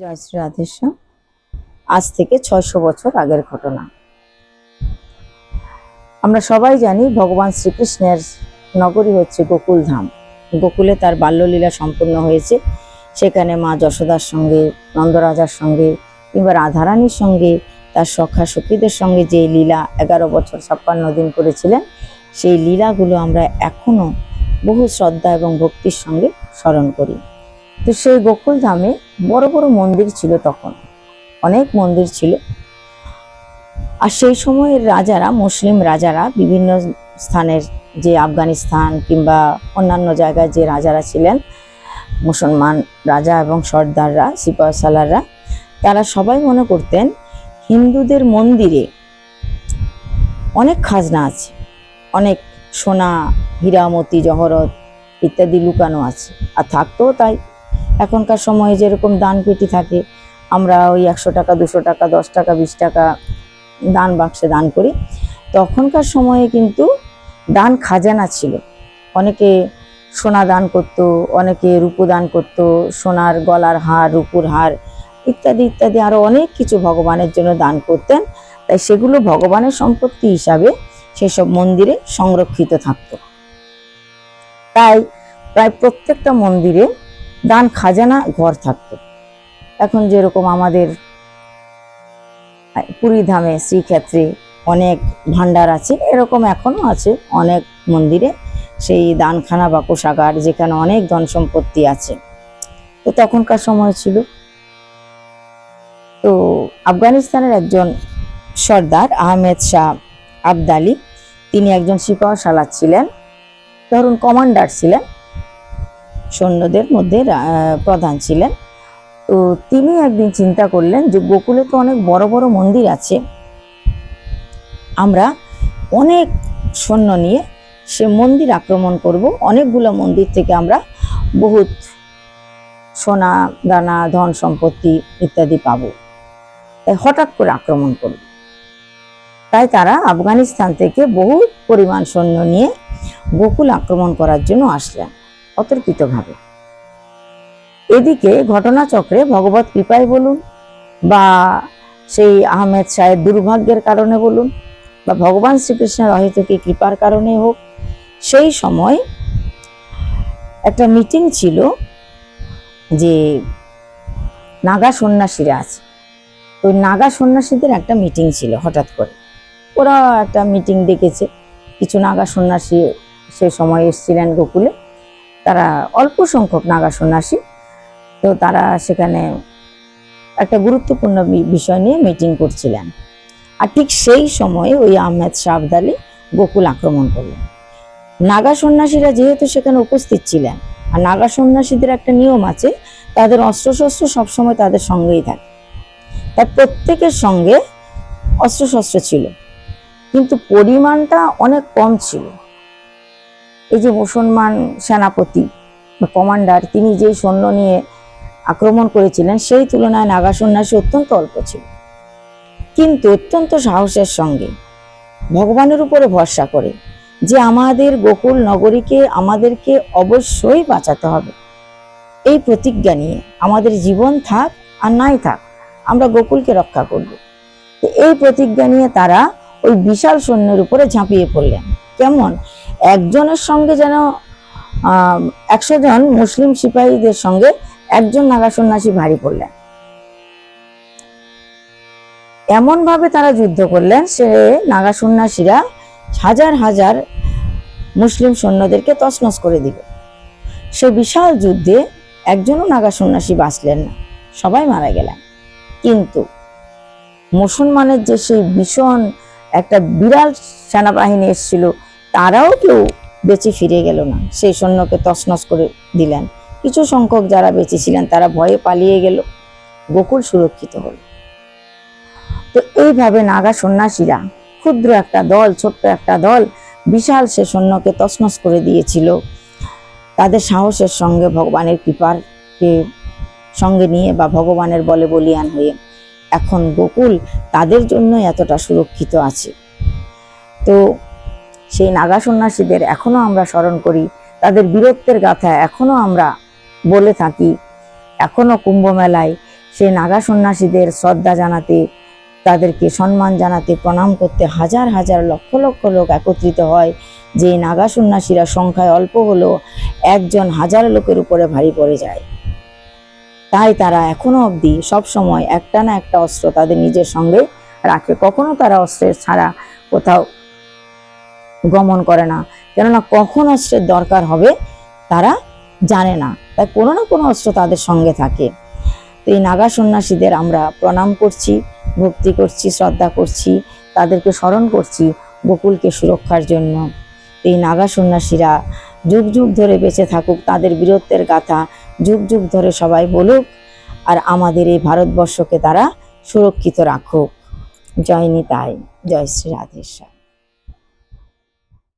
জয় শ্রী রাধেশ্যাম। আজ থেকে ৬০০ বছর আগের ঘটনা। আমরা সবাই জানি ভগবান শ্রীকৃষ্ণের নগরী হচ্ছে গোকুল ধাম। গোকুলে তার বাল্যলীলা সম্পূর্ণ হয়েছে। সেখানে মা যশোদার সঙ্গে, নন্দরাজার সঙ্গে কিংবা রাধারানীর সঙ্গে, তার সখা সখীদের সঙ্গে যে লীলা ১১ বছর ৫৬ দিন করেছিলেন, সেই লীলাগুলো আমরা এখনো বহু শ্রদ্ধা এবং ভক্তির সঙ্গে স্মরণ করি। তো সেই গোকুল ধামে বড় বড় মন্দির ছিল, তখন অনেক মন্দির ছিল। আর সেই সময়ের রাজারা, মুসলিম রাজারা, বিভিন্ন স্থানের যে আফগানিস্তান কিংবা অন্যান্য জায়গায় যে রাজারা ছিলেন, মুসলমান রাজা এবং সর্দাররা, সিপাহ সালাররা, তারা সবাই মনে করতেন হিন্দুদের মন্দিরে অনেক খাজনা আছে, অনেক সোনা, হীরামতি, জহরত ইত্যাদি লুকানো আছে। আর থাকতেও তাই। এখনকার সময়ে যেরকম দান পেটি থাকে, আমরা ওই ১০০ টাকা, ২০০ টাকা, ১০ টাকা, ২০ টাকা দান বাক্সে দান করি। তখনকার সময়ে কিন্তু দান খাজানা ছিল। অনেকে সোনা দান করত, অনেকে রূপো দান করত, সোনার গলার হার, রূপুর হার ইত্যাদি ইত্যাদি আরও অনেক কিছু ভগবানের জন্য দান করতেন। তাই সেগুলো ভগবানের সম্পত্তি হিসাবে সেসব মন্দিরে সংরক্ষিত থাকত। তাই প্রায় প্রত্যেকটা মন্দিরে দান খাজানা ঘর থাকতো। এখন যেরকম আমাদের পুরী ধামে, শ্রীক্ষেত্রে অনেক ভান্ডার আছে, এরকম এখনো আছে অনেক মন্দিরে সেই দানখানা বা কোষাগার, যেখানে অনেক ধন সম্পত্তি আছে। তো তখনকার সময় ছিল। তো আফগানিস্তানের একজন সর্দার আহমেদ শাহ আবদালি, তিনি একজন সিপাহ সালার ছিলেন, ধরুন কমান্ডার ছিলেন, সৈন্যদের মধ্যে প্রধান ছিলেন। তো তিনি একদিন চিন্তা করলেন যে গোকুলে তো অনেক বড় বড় মন্দির আছে, আমরা অনেক সৈন্য নিয়ে সে মন্দির আক্রমণ করব, অনেকগুলো মন্দির থেকে আমরা বহুত সোনা দানা, ধন সম্পত্তি ইত্যাদি পাবো। তাই হঠাৎ করে আক্রমণ করব। তাই তারা আফগানিস্তান থেকে বহু পরিমাণ সৈন্য নিয়ে গোকুল আক্রমণ করার জন্য আসলেন অতর্কিতভাবে। এদিকে ঘটনাচক্রে ভগবত কৃপায় বলুন, বা সেই আহমেদ শাহের দুর্ভাগ্যের কারণে বলুন, বা ভগবান শ্রীকৃষ্ণের অহেতুকী কৃপার কারণে হোক, সেই সময় একটা মিটিং ছিল যে নাগা সন্ন্যাসীরা আছে। ওই নাগা সন্ন্যাসীদের একটা মিটিং ছিল। হঠাৎ করে ওরা একটা মিটিং ডেকেছে। কিছু নাগা সন্ন্যাসী সে সময় এসেছিলেন গোকুলে, তারা অল্প সংখ্যক নাগা সন্ন্যাসী। তো তারা সেখানে একটা গুরুত্বপূর্ণ বিষয় নিয়ে মিটিং করছিলেন। আর ঠিক সেই সময়ে ওই আহমেদ শাহ আবদালি গোকুল আক্রমণ করলেন। নাগা সন্ন্যাসীরা যেহেতু সেখানে উপস্থিত ছিলেন, আর নাগা সন্ন্যাসীদের একটা নিয়ম আছে, তাদের অস্ত্রশস্ত্র সবসময় তাদের সঙ্গেই থাকে। তার প্রত্যেকের সঙ্গে অস্ত্রশস্ত্র ছিল, কিন্তু পরিমাণটা অনেক কম ছিল। এই যে মুসলমান সেনাপতি বা কমান্ডার, তিনি যেই সৈন্য নিয়ে আক্রমণ করেছিলেন, সেই তুলনায় নাগা সন্ন্যাসী অত্যন্ত অল্প ছিল। কিন্তু অত্যন্ত সাহসের সঙ্গে ভগবানের উপরে ভরসা করে যে আমাদের গোকুল নগরীকে আমাদেরকে অবশ্যই বাঁচাতে হবে, এই প্রতিজ্ঞা নিয়ে আমাদের জীবন থাক আর নাই থাক, আমরা গোকুলকে রক্ষা করব। এই প্রতিজ্ঞা নিয়ে তারা ওই বিশাল সৈন্যের উপরে ঝাঁপিয়ে পড়লেন। কেমন একজনের সঙ্গে যেন ১০০ জন মুসলিম সিপাহীদের সঙ্গে একজন নাগা সন্ন্যাসী ভারী পড়লেন। এমন ভাবে তারা যুদ্ধ করলেন, সে নাগা সন্ন্যাসীরা হাজার হাজার মুসলিম সৈন্যদেরকে তছনছ করে দিল। সে বিশাল যুদ্ধে একজনও নাগা সন্ন্যাসী বাঁচলেন না, সবাই মারা গেলেন। কিন্তু মুসলমানের যে সেই ভীষণ একটা বিরাট সেনাবাহিনী এসেছিল, তারাও কেউ বেঁচে ফিরে গেল না, সেই সৈন্যকে তছনছ করে দিলেন। কিছু সংখ্যক যারা বেঁচে ছিলেন তারা ভয়ে পালিয়ে গেল, গোকুল সুরক্ষিত হল। তো এইভাবে নাগা সন্ন্যাসীরা, ক্ষুদ্র একটা দল, ছোট্ট একটা দল, বিশাল সে সৈন্যকে তছনছ করে দিয়েছিল। তাদের সাহসের সঙ্গে, ভগবানের কৃপাকে সঙ্গে নিয়ে বা ভগবানের বলে বলিয়ান হয়ে এখন গোকুল তাদের জন্য এতটা সুরক্ষিত আছে। তো সেই নাগা সন্ন্যাসীদের এখনো আমরা স্মরণ করি, তাদের বীরত্বের গাথা এখনো আমরা বলে থাকি। এখনো কুম্ভ মেলায় সেই নাগা সন্ন্যাসীদের শ্রদ্ধা জানাতে, তাদেরকে সম্মান জানাতে, প্রণাম করতে হাজার হাজার লক্ষ লক্ষ লোক একত্রিত হয়। যে নাগা সন্ন্যাসীরা সংখ্যায় অল্প হলেও একজন হাজার লোকের উপরে ভারী পড়ে যায়। তাই তারা এখনো অবধি সবসময় একটা না একটা অস্ত্র তাদের নিজের সঙ্গে রাখে। কখনো তারা অস্ত্রের ছাড়া কোথাও গমন করে না, কেননা কখন অস্ত্রের দরকার হবে তারা জানে না, তাই কোনো না কোনো অস্ত্র তাদের সঙ্গে থাকে। তো এই নাগা সন্ন্যাসীদের আমরা প্রণাম করছি, ভক্তি করছি, শ্রদ্ধা করছি, তাদেরকে স্মরণ করছি গোকুলকে সুরক্ষার জন্য। এই নাগা সন্ন্যাসীরা যুগ যুগ ধরে বেঁচে থাকুক, তাদের বীরত্বের গাথা যুগ যুগ ধরে সবাই বলুক, আর আমাদের এই ভারতবর্ষকে তারা সুরক্ষিত রাখুক। জয় নিতাই, জয় শ্রী রাধেশ্বর।